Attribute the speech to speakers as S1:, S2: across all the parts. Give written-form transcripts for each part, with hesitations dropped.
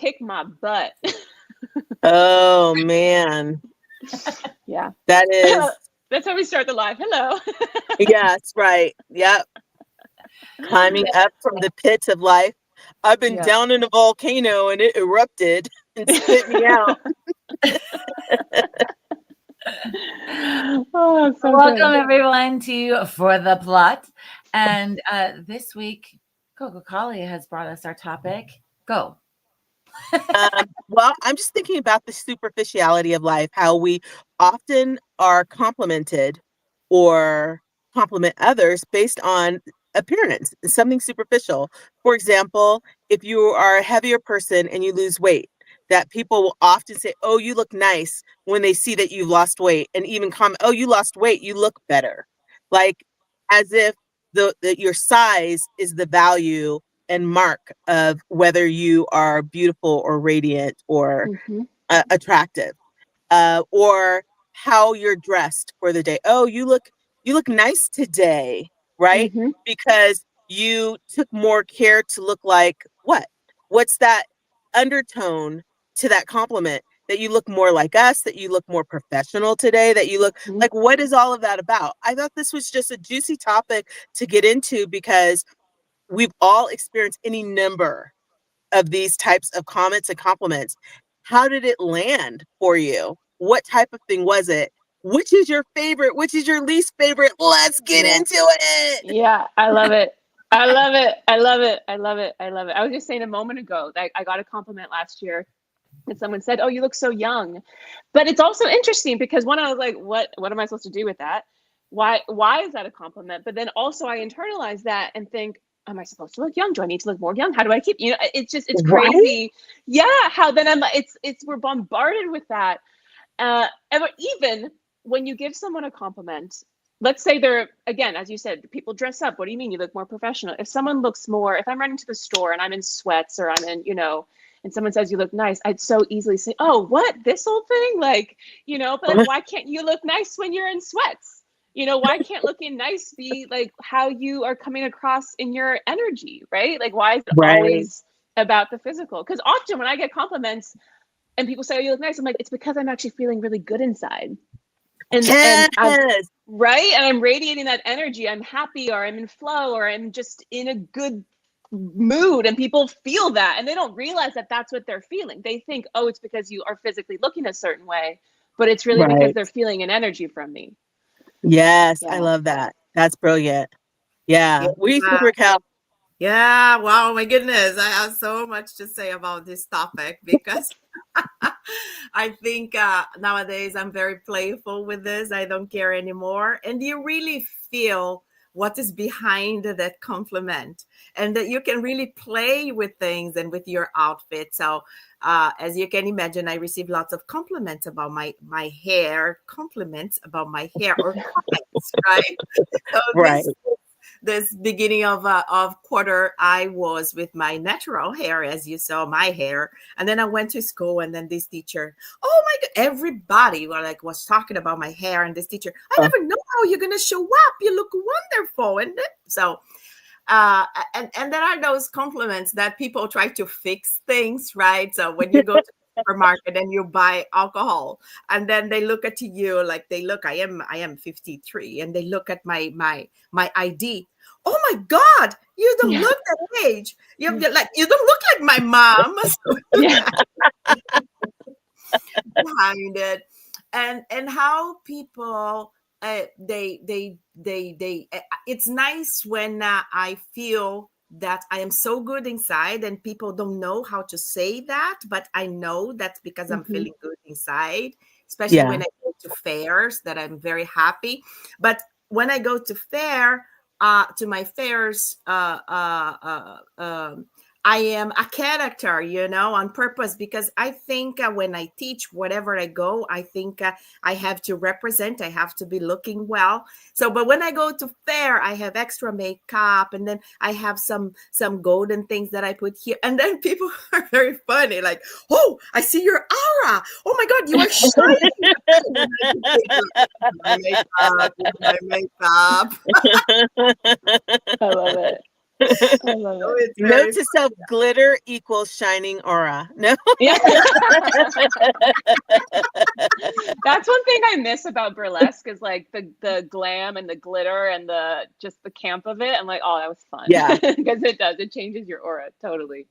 S1: kick my butt.
S2: Oh man.
S1: Yeah.
S2: That is,
S1: That's how we start the live. Hello.
S2: yes, right. Yep. Climbing up from the pit of life. I've been
S1: Yeah.
S2: down in a volcano and it erupted and spit me out.
S1: Oh, that's so
S3: Welcome
S1: good.
S3: everyone to For the Plot. And this week, Coco Collie has brought us our topic. Go.
S2: Well, I'm just thinking about the superficiality of life, how we often are complimented or compliment others based on appearance, something superficial. For example, if you are a heavier person and you lose weight, that people will often say, "Oh, you look nice," when they see that you've lost weight, and even comment, "Oh, you lost weight, you look better." Like as if your size is the value and mark of whether you are beautiful or radiant or
S1: Mm-hmm.
S2: attractive, or how you're dressed for the day. Oh, you look nice today, right?
S1: Mm-hmm.
S2: Because you took more care to look like what? What's that undertone to that compliment? That you look more like us, that you look more professional today, that you look like, what is all of that about? I thought this was just a juicy topic to get into because we've all experienced any number of these types of comments and compliments. How did it land for you? What type of thing was it? Which is your favorite? Which is your least favorite? Let's get
S1: Yeah.
S2: into it.
S1: Yeah, I love it. I love it. I love it. I love it. I love it. I was just saying a moment ago that I got a compliment last year and someone said, "Oh, you look so young." But it's also interesting because one, I was like, what am I supposed to do with that? Why is that a compliment? But then also I internalize that and think, am I supposed to look young? Do I need to look more young? How do I keep, it's
S2: Right?
S1: crazy. Yeah, how then it's we're bombarded with that. And even when you give someone a compliment, let's say they're, again, as you said, people dress up. What do you mean? You look more professional. If someone looks more, if I'm running to the store and I'm in sweats or I'm in, and someone says you look nice, I'd so easily say, "Oh, what? This old thing?" But like, why can't you look nice when you're in sweats? Why can't looking nice be like how you are coming across in your energy, right? Like, why is it
S2: Right.
S1: always about the physical? Because often when I get compliments and people say, "Oh, you look nice," I'm like, it's because I'm actually feeling really good inside. And I'm
S2: Yes.
S1: right. And I'm radiating that energy. I'm happy or I'm in flow or I'm just in a good mood, and people feel that and they don't realize that that's what they're feeling. They think, "Oh, it's because you are physically looking a certain way," but it's really because
S2: Right.
S1: they're feeling an energy from me.
S2: Yes. I
S1: Yeah.
S2: love that. That's brilliant. Yeah. What do you think,
S4: Yeah.
S2: Raquel?
S4: Yeah, wow, my goodness. I have so much to say about this topic because I think nowadays I'm very playful with this. I don't care anymore. And you really feel what is behind that compliment and that you can really play with things and with your outfit. So, as you can imagine, I receive lots of compliments about my hair, compliments about my hair or comments, right? So
S2: Right.
S4: this beginning of quarter, I was with my natural hair, as you saw my hair, and then I went to school, and then this teacher, oh my god, everybody was talking about my hair, and this teacher, I never know how you're gonna show up. You look wonderful, and then, so. And there are those compliments that people try to fix things, right? So when you go to the supermarket and you buy alcohol, and then they look at you like I am 53, and they look at my ID. Oh my God, you don't
S1: Yeah.
S4: look that age. You don't look like my mom.
S1: Yeah.
S4: Behind it, and how people it's nice when I feel that I am so good inside, and people don't know how to say that, but I know that's because I'm feeling good inside, especially
S2: Yeah.
S4: when I go to fairs, that I'm very happy. But when I go to to my fairs, I am a character, on purpose, because I think when I teach, whatever I go, I think I have to represent, I have to be looking well. So, but when I go to fair, I have extra makeup, and then I have some golden things that I put here. And then people are very funny, like, "Oh, I see your aura. Oh my God, you are shining." My makeup, my makeup.
S1: I love it. I love
S4: Oh,
S1: it.
S4: it's very
S2: Note to self: glitter equals shining aura. No.
S1: Yeah. That's one thing I miss about burlesque is like the glam and the glitter and the just the camp of it. I'm like, oh, that was fun.
S2: Yeah.
S1: Because it changes your aura. Totally.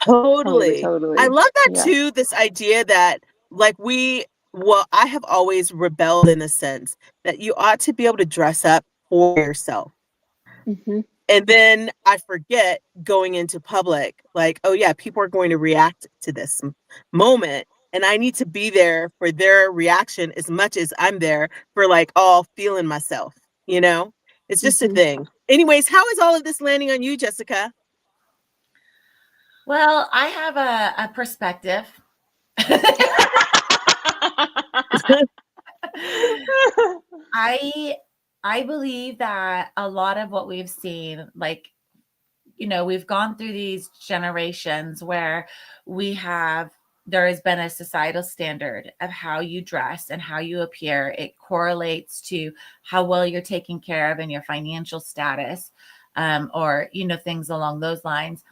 S2: Totally.
S1: Totally.
S2: I love that
S1: Yeah.
S2: too, this idea that like I have always rebelled in a sense that you ought to be able to dress up for yourself.
S1: Mm-hmm.
S2: And then I forget going into public, like, oh yeah, people are going to react to this moment. And I need to be there for their reaction as much as I'm there for like all feeling myself, you know? It's just a thing. Anyways, how is all of this landing on you, Jessica?
S3: Well, I have a perspective. I believe that a lot of what we've seen, like, we've gone through these generations where there has been a societal standard of how you dress and how you appear. It correlates to how well you're taken care of and your financial status, or, things along those lines.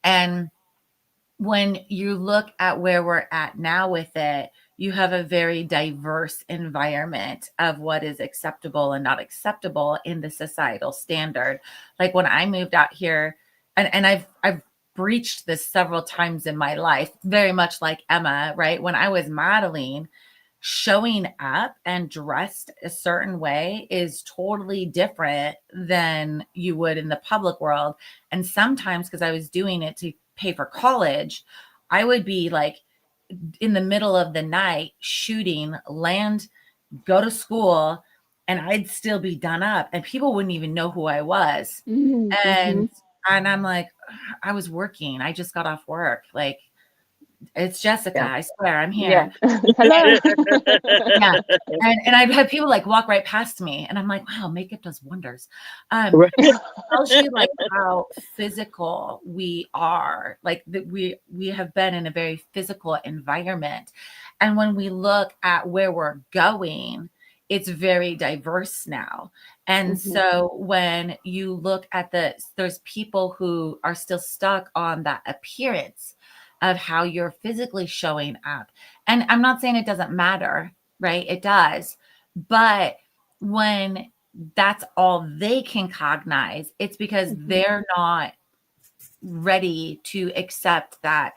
S3: And when you look at where we're at now with it, you have a very diverse environment of what is acceptable and not acceptable in the societal standard. Like when I moved out here, and I've breached this several times in my life, very much like Emma, right? When I was modeling, showing up and dressed a certain way is totally different than you would in the public world. And sometimes, because I was doing it to pay for college, I would be like in the middle of the night shooting, go to school, and I'd still be done up and people wouldn't even know who I was.
S1: Mm-hmm.
S3: And I'm like, I was working. I just got off work. Like, it's Jessica.
S2: Yeah.
S3: I swear I'm
S1: Yeah.
S3: here.
S1: Hello.
S3: Yeah. And I'd have people like walk right past me and I'm like, wow, makeup does wonders.
S2: Right.
S3: It tells you like how physical we are, like that we have been in a very physical environment. And when we look at where we're going, it's very diverse now. And
S1: Mhm.
S3: so when you look at there's people who are still stuck on that appearance of how you're physically showing up. And I'm not saying it doesn't matter, right? It does. But when that's all they can cognize, it's because they're not ready to accept that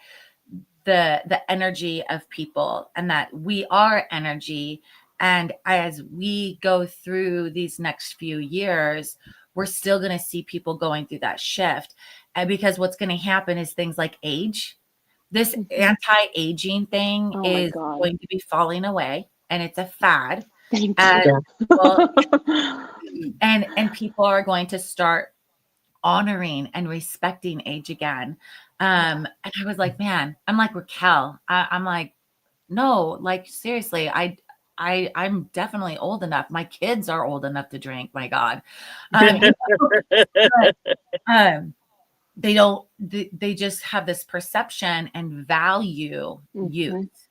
S3: the energy of people and that we are energy. And as we go through these next few years, we're still going to see people going through that shift. And because what's going to happen is things like age. This anti-aging thing
S1: Oh my
S3: is
S1: God.
S3: going to be falling away, and it's a fad.
S1: Thank
S3: And
S1: you.
S3: people, and people are going to start honoring and respecting age again. And I was like, man, I'm like Raquel. I'm like, no, like seriously, I'm definitely old enough. My kids are old enough to drink. My God. They just have this perception and value youth.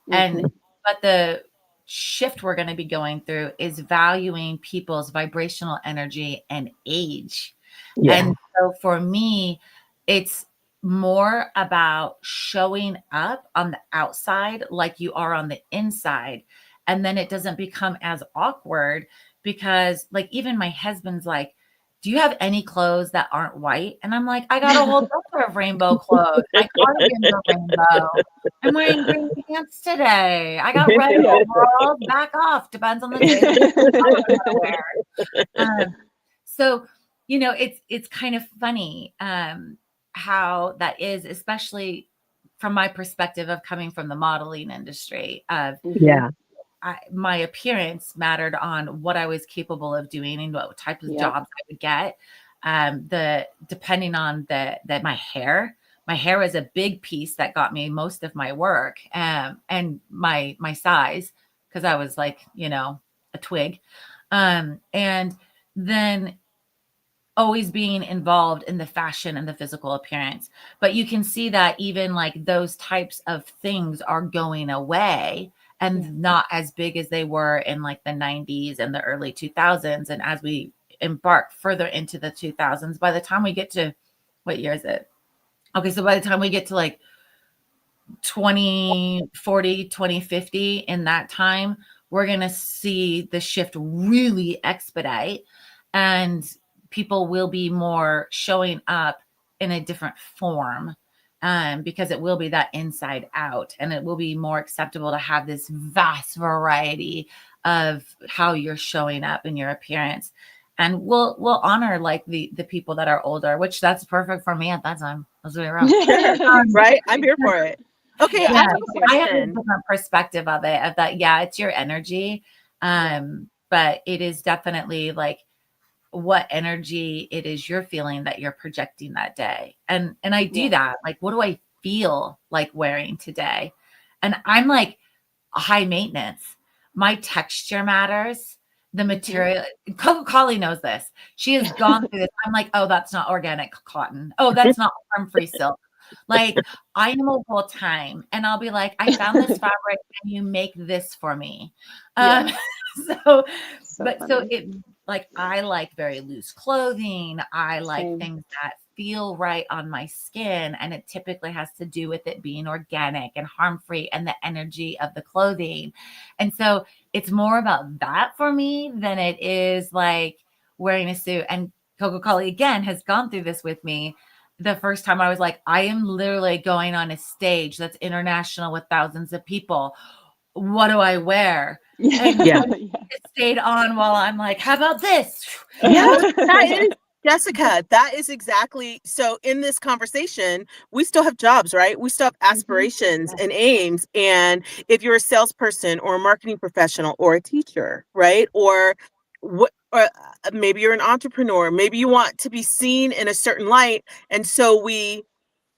S3: But the shift we're going to be going through is valuing people's vibrational energy and age.
S2: Yeah.
S3: And so for me, it's more about showing up on the outside like you are on the inside. And then it doesn't become as awkward because like even my husband's like, do you have any clothes that aren't white? And I'm like, I got a whole bunch of rainbow clothes. My cardigan's are rainbow. I'm wearing green pants today. I got red overalls. Back off. Depends on the day. So, it's kind of funny how that is, especially from my perspective of coming from the modeling industry.
S2: Yeah.
S3: My appearance mattered on what I was capable of doing and what type of jobs I would get. Depending on my hair was a big piece that got me most of my work, and my size, because I was like, a twig. And then always being involved in the fashion and the physical appearance. But you can see that even like those types of things are going away and not as big as they were in like the 90s and the early 2000s. And as we embark further into the 2000s, by the time we get to what year is it? Okay, so by the time we get to like 2040, 2050, in that time, we're going to see the shift really expedite, and people will be more showing up in a different form, because it will be that inside out, and it will be more acceptable to have this vast variety of how you're showing up in your appearance. And we'll honor like the people that are older, which that's perfect for me at that time. Let's be real.
S2: Right? I'm here for it. Okay,
S1: Yeah.
S2: I have a
S3: I have a
S2: question.
S3: different perspective of it, of that, yeah, it's your energy. But it is definitely like what energy it is you're feeling that you're projecting that day. And I do that. Like, what do I feel like wearing today? And I'm like high maintenance. My texture matters. The material, Coca-Cola knows this. She has gone through this. I'm like, oh, that's not organic cotton. Oh, that's not harm-free silk. Like, I know the whole time, and I'll be like, I found this fabric, and you make this for me. So it, like, I like very loose clothing. I like things that feel right on my skin, and it typically has to do with it being organic and harm-free and the energy of the clothing. And so it's more about that for me than it is like wearing a suit. And Coca-Cola again has gone through this with me. The first time I was like, I am literally going on a stage that's international with thousands of people. What do I wear? And it stayed on while I'm like, how about this?
S2: That is, Jessica, that is exactly. So in this conversation, we still have jobs, right? We still have aspirations and aims. And if you're a salesperson or a marketing professional or a teacher, right? Or what, or maybe you're an entrepreneur, maybe you want to be seen in a certain light. And so we,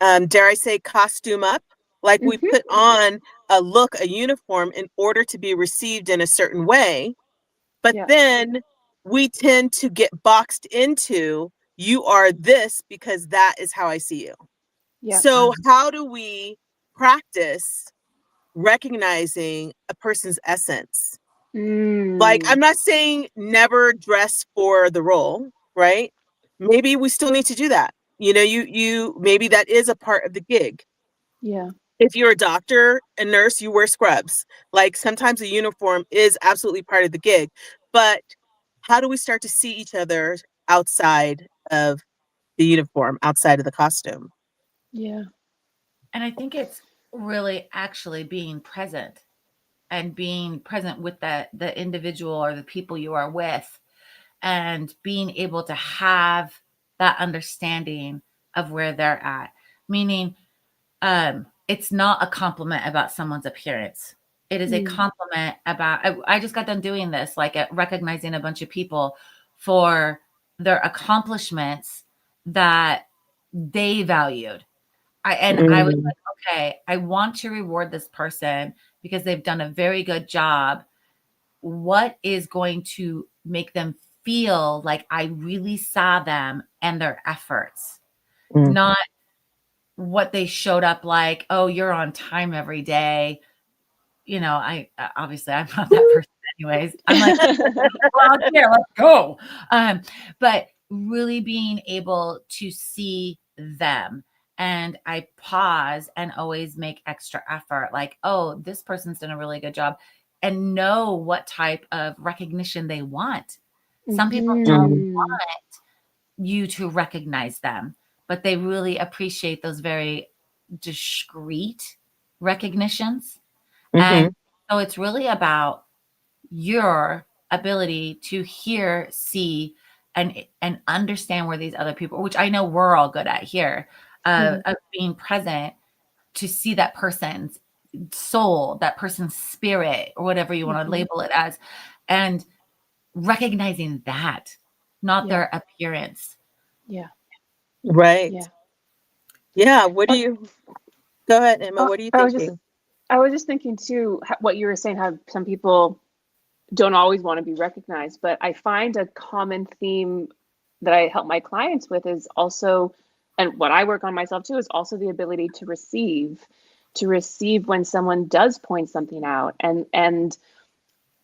S2: dare I say, costume up, like we put on a look, a uniform in order to be received in a certain way. But then we tend to get boxed into, you are this because that is how I see you. So how do we practice recognizing a person's essence? Like, I'm not saying never dress for the role, right? Maybe we still need to do that. You know, you maybe that is a part of the gig.
S1: Yeah.
S2: If you're a doctor, a nurse, you wear scrubs. Like, sometimes a uniform is absolutely part of the gig. But how do we start to see each other outside of the uniform, outside of the costume?
S1: Yeah.
S3: And I think it's really actually being present, and being present with the individual or the people you are with, and being able to have that understanding of where they're at. Meaning, it's not a compliment about someone's appearance. It is a compliment about, I just got done doing this, like recognizing a bunch of people for their accomplishments that they valued. I was like, okay, I want to reward this person because they've done a very good job. What is going to make them feel like I really saw them and their efforts, not what they showed up like? Oh, you're on time every day. You know, I obviously I'm not that person anyways. I'm like, well, here, let's go. But really being able to see them, and I pause and always make extra effort. Like, oh, this person's done a really good job, and know what type of recognition they want. Some people don't want you to recognize them, but they really appreciate those very discreet recognitions. And so it's really about your ability to hear, see, and understand where these other people, which I know we're all good at here, of being present to see that person's soul, that person's spirit, or whatever you want to label it as, and recognizing that, not their appearance.
S1: Yeah.
S2: Right.
S1: Yeah.
S2: Yeah. What do you, go ahead, Emma, what are you thinking?
S1: I was just thinking too, what you were saying, how some people don't always want to be recognized, but I find a common theme that I help my clients with is also, and what I work on myself too, is also the ability to receive when someone does point something out, and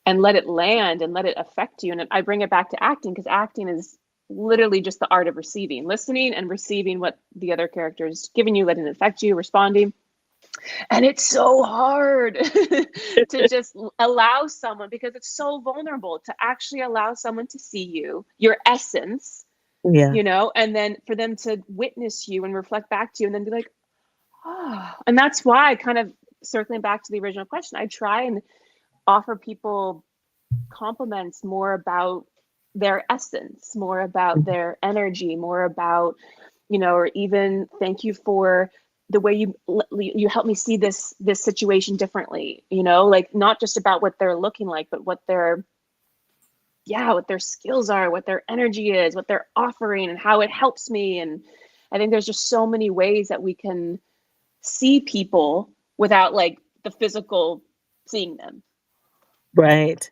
S1: let it land and let it affect you. And I bring it back to acting, because acting is literally just the art of receiving, listening and receiving what the other character is giving you, letting it affect you, responding. And it's so hard to just allow someone, because it's so vulnerable, to actually allow someone to see you, your essence,
S2: Yeah.
S1: you know, and then for them to witness you and reflect back to you and then be like, oh. And that's why, kind of circling back to the original question, I try and offer people compliments more about their essence, more about their energy, more about, you know, or even thank you for the way you help me see this situation differently, you know, like not just about what they're looking like, but what their skills are, what their energy is, what they're offering, and how it helps me. And I think there's just so many ways that we can see people without like the physical seeing them.
S2: Right.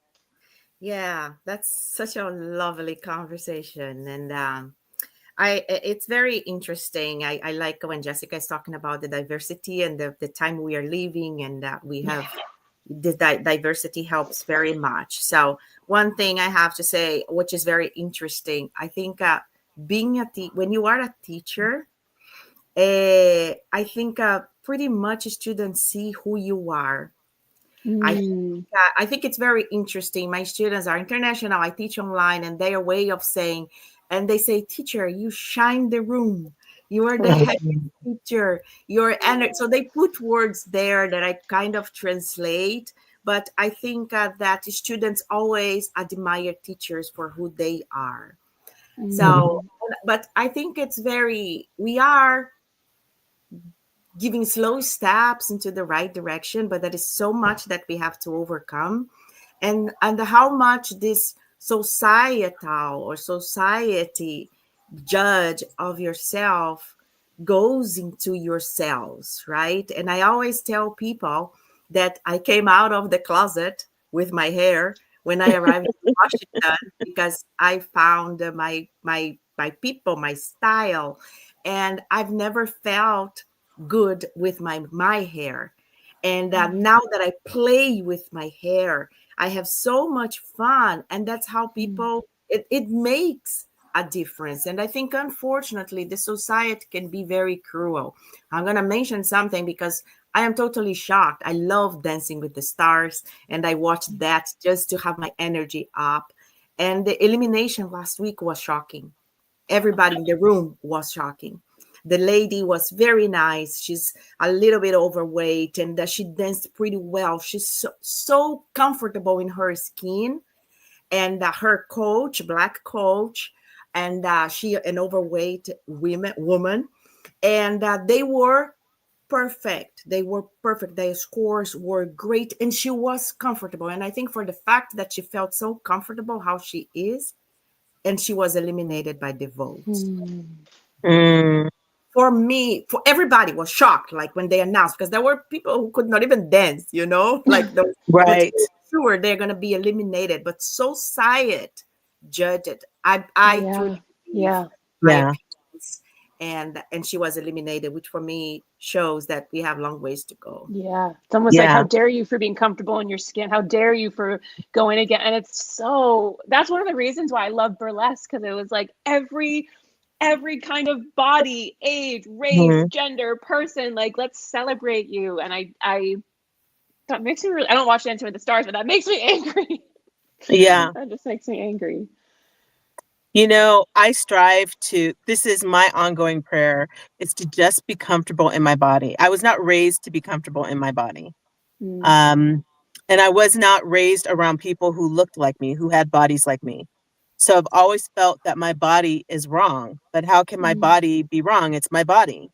S4: Yeah, that's such a lovely conversation. And it's very interesting. I like when Jessica is talking about the diversity and the time we are living, and that we have the diversity helps very much. So one thing I have to say, which is very interesting, I think being when you are a teacher, I think pretty much students see who you are. I think it's very interesting. My students are international. I teach online, and their way of saying, and they say, "Teacher, you shine the room. You are the head teacher. Your energy." So they put words there that I kind of translate. But I think that students always admire teachers for who they are. So, but I think we are giving slow steps into the right direction, but that is so much that we have to overcome. And how much this societal or society judge of yourself goes into yourselves, right? And I always tell people that I came out of the closet with my hair when I arrived in Washington, because I found my people, my style, and I've never felt good with my hair. And now that I play with my hair, I have so much fun, and that's how people it makes a difference. And I think, unfortunately, the society can be very cruel. I'm going to mention something because I am totally shocked. I love Dancing with the Stars, and I watched that just to have my energy up. And the elimination last week was shocking. Everybody in the room was shocking. The lady was very nice. She's a little bit overweight, and she danced pretty well. She's so comfortable in her skin. And her coach, black coach, and she an overweight woman, and they were perfect. They were perfect. Their scores were great, and she was comfortable. And I think for the fact that she felt so comfortable how she is, and she was eliminated by the votes. For me, for everybody was shocked, like when they announced, because there were people who could not even dance, you know, like those
S2: Right.
S4: sure they're going to be eliminated, but society judged it. I truly believe my appearance, and she was eliminated, which for me shows that we have long ways to go.
S1: Yeah, it's almost like, how dare you for being comfortable in your skin? How dare you for going again? And that's one of the reasons why I love burlesque, because it was like every kind of body, age, race, gender, person, like, let's celebrate you. And that makes me really, I don't watch Dancing with the Stars, but that makes me angry.
S2: Yeah.
S1: That just makes me angry.
S2: You know, I strive this is my ongoing prayer, is to just be comfortable in my body. I was not raised to be comfortable in my body. And I was not raised around people who looked like me, who had bodies like me. So I've always felt that my body is wrong. But how can my body be wrong? It's my body.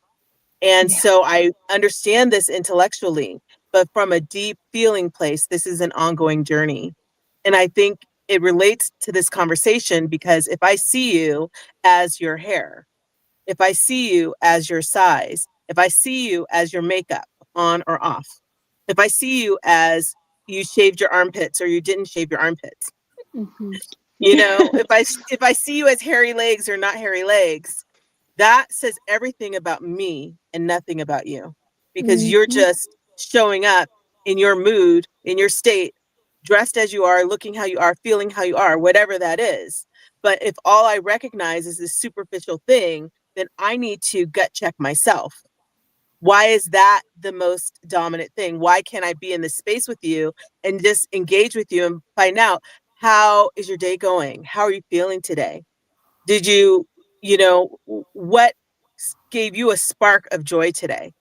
S2: And so I understand this intellectually, but from a deep feeling place, this is an ongoing journey. And I think it relates to this conversation, because if I see you as your hair, if I see you as your size, if I see you as your makeup on or off, if I see you as you shaved your armpits or you didn't shave your armpits, you know, if I see you as hairy legs or not hairy legs, that says everything about me and nothing about you, because you're just showing up in your mood, in your state, dressed as you are, looking how you are, feeling how you are, whatever that is. But if all I recognize is this superficial thing, then I need to gut check myself. Why is that the most dominant thing? Why can't I be in this space with you and just engage with you and find out, how is your day going? How are you feeling today? Did you, what gave you a spark of joy today?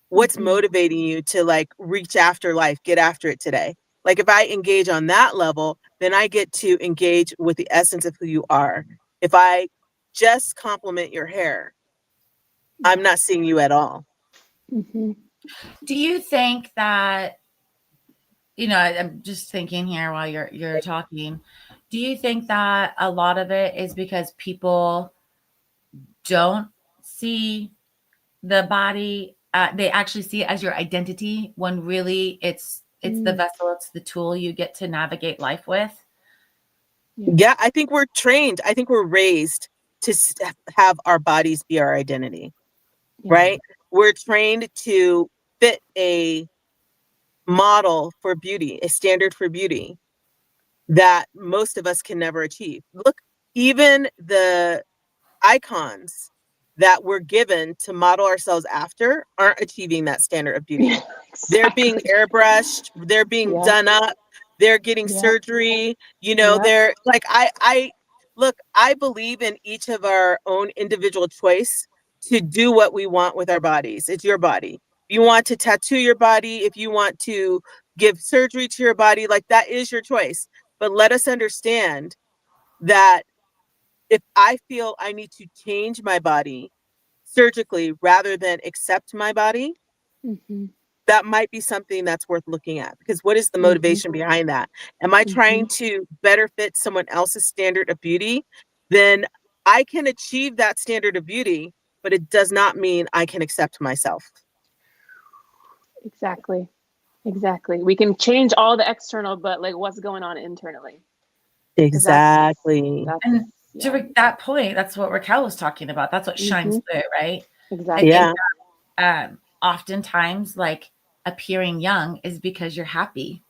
S2: What's motivating you to like reach after life, get after it today? Like if I engage on that level, then I get to engage with the essence of who you are. If I just compliment your hair, I'm not seeing you at all.
S1: Mm-hmm.
S3: Do you think that, I'm just thinking here while you're talking, do you think that a lot of it is because people don't see the body, they actually see it as your identity, when really it's the vessel, it's the tool you get to navigate life with?
S2: Yeah, I think we're trained. I think we're raised to have our bodies be our identity, right? We're trained to fit a model for beauty, a standard for beauty that most of us can never achieve. Look, even the icons that we're given to model ourselves after aren't achieving that standard of beauty.
S1: Yeah,
S2: They're being airbrushed, they're being done up, they're getting surgery, they're like, I look, I believe in each of our own individual choice to do what we want with our bodies. It's your body. If you want to tattoo your body, if you want to give surgery to your body, like that is your choice. But let us understand that if I feel I need to change my body surgically rather than accept my body, that might be something that's worth looking at, because what is the motivation behind that? Am I trying to better fit someone else's standard of beauty? Then I can achieve that standard of beauty, but it does not mean I can accept myself.
S1: Exactly. We can change all the external, but like what's going on internally?
S2: Exactly.
S3: And to that point, that's what Raquel was talking about. That's what shines through, right?
S1: Exactly.
S3: I think that, oftentimes, like, appearing young is because you're happy,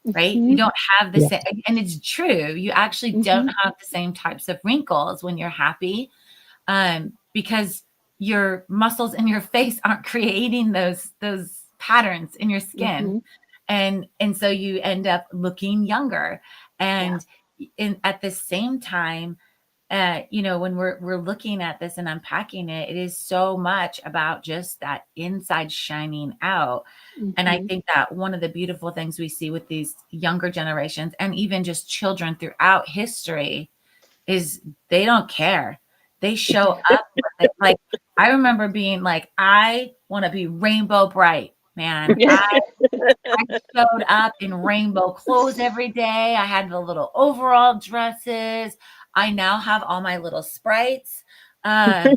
S3: right? You don't have the same, and it's true. You actually don't have the same types of wrinkles when you're happy, because your muscles in your face aren't creating those patterns in your skin, and so you end up looking younger. And at the same time, when we're looking at this and unpacking it, it is so much about just that inside shining out. And I think that one of the beautiful things we see with these younger generations, and even just children throughout history, is they don't care. They show up with it. Like, I remember being like, I want to be rainbow bright, man. I showed up in rainbow clothes every day. I had the little overall dresses. I now have all my little sprites. I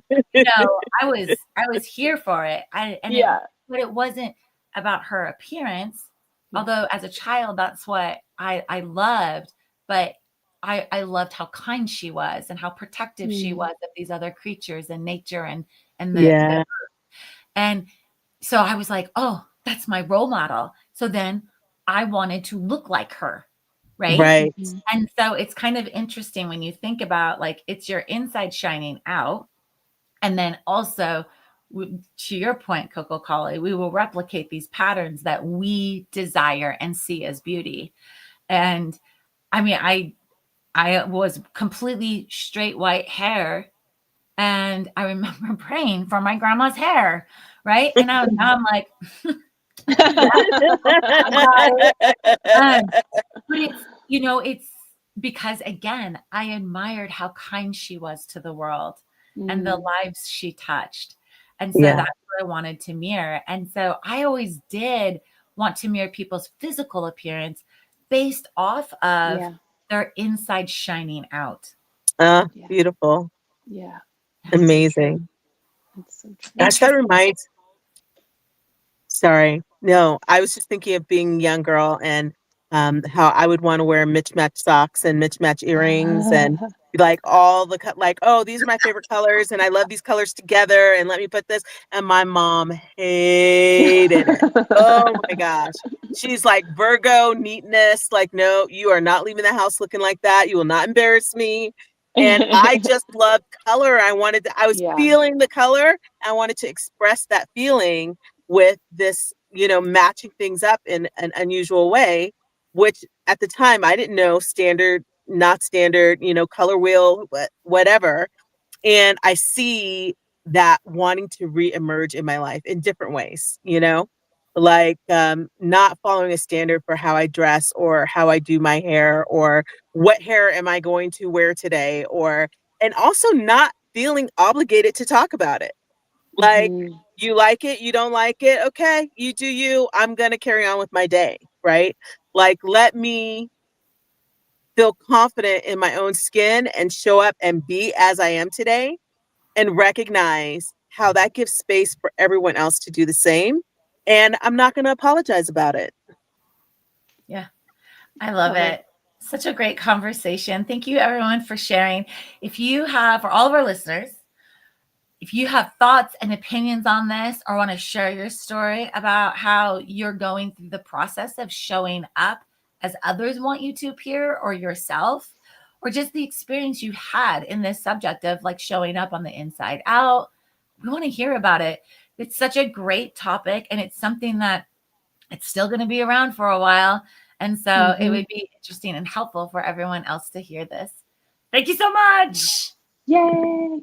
S3: was here for it. But it wasn't about her appearance. Although as a child, that's what I loved. But I loved how kind she was and how protective she was of these other creatures and nature and the and so I was like, oh, that's my role model. So then I wanted to look like her. Right. And so it's kind of interesting when you think about, like, it's your inside shining out. And then also, to your point, Coco Collie, we will replicate these patterns that we desire and see as beauty. And I mean, I was completely straight white hair. And I remember praying for my grandma's hair. Right. And now I'm like, but it's because, again, I admired how kind she was to the world and the lives she touched. And so that's what I wanted to mirror. And so I always did want to mirror people's physical appearance based off of their inside shining out.
S2: Beautiful.
S1: Yeah.
S2: Amazing.
S1: That's so true.
S2: Gosh, that reminds. Sorry. No, I was just thinking of being a young girl and how I would want to wear mismatched socks and mismatched earrings and like all the oh, these are my favorite colors and I love these colors together and let me put this. And my mom hated it. Oh my gosh. She's like, Virgo neatness. Like, no, you are not leaving the house looking like that. You will not embarrass me. And I just loved color. I was
S1: Yeah.
S2: feeling the color. I wanted to express that feeling with this, matching things up in an unusual way, which at the time I didn't know standard, not standard, color wheel, whatever. And I see that wanting to reemerge in my life in different ways, like not following a standard for how I dress or how I do my hair or what hair am I going to wear today, and also not feeling obligated to talk about it. Like,
S1: Mhm.
S2: you like it, you don't like it, okay, you do you. I'm going to carry on with my day, right? Like, let me feel confident in my own skin and show up and be as I am today, and recognize how that gives space for everyone else to do the same. And I'm not going to apologize about it.
S3: Yeah, I love it. Such a great conversation. Thank you, everyone, for sharing. If you have, for all of our listeners, if you have thoughts and opinions on this or want to share your story about how you're going through the process of showing up as others want you to appear, or yourself, or just the experience you had in this subject of like showing up on the inside out, we want to hear about it. It's such a great topic, and it's something that it's still going to be around for a while. And so it would be interesting and helpful for everyone else to hear this. Thank you so much.
S1: Yay.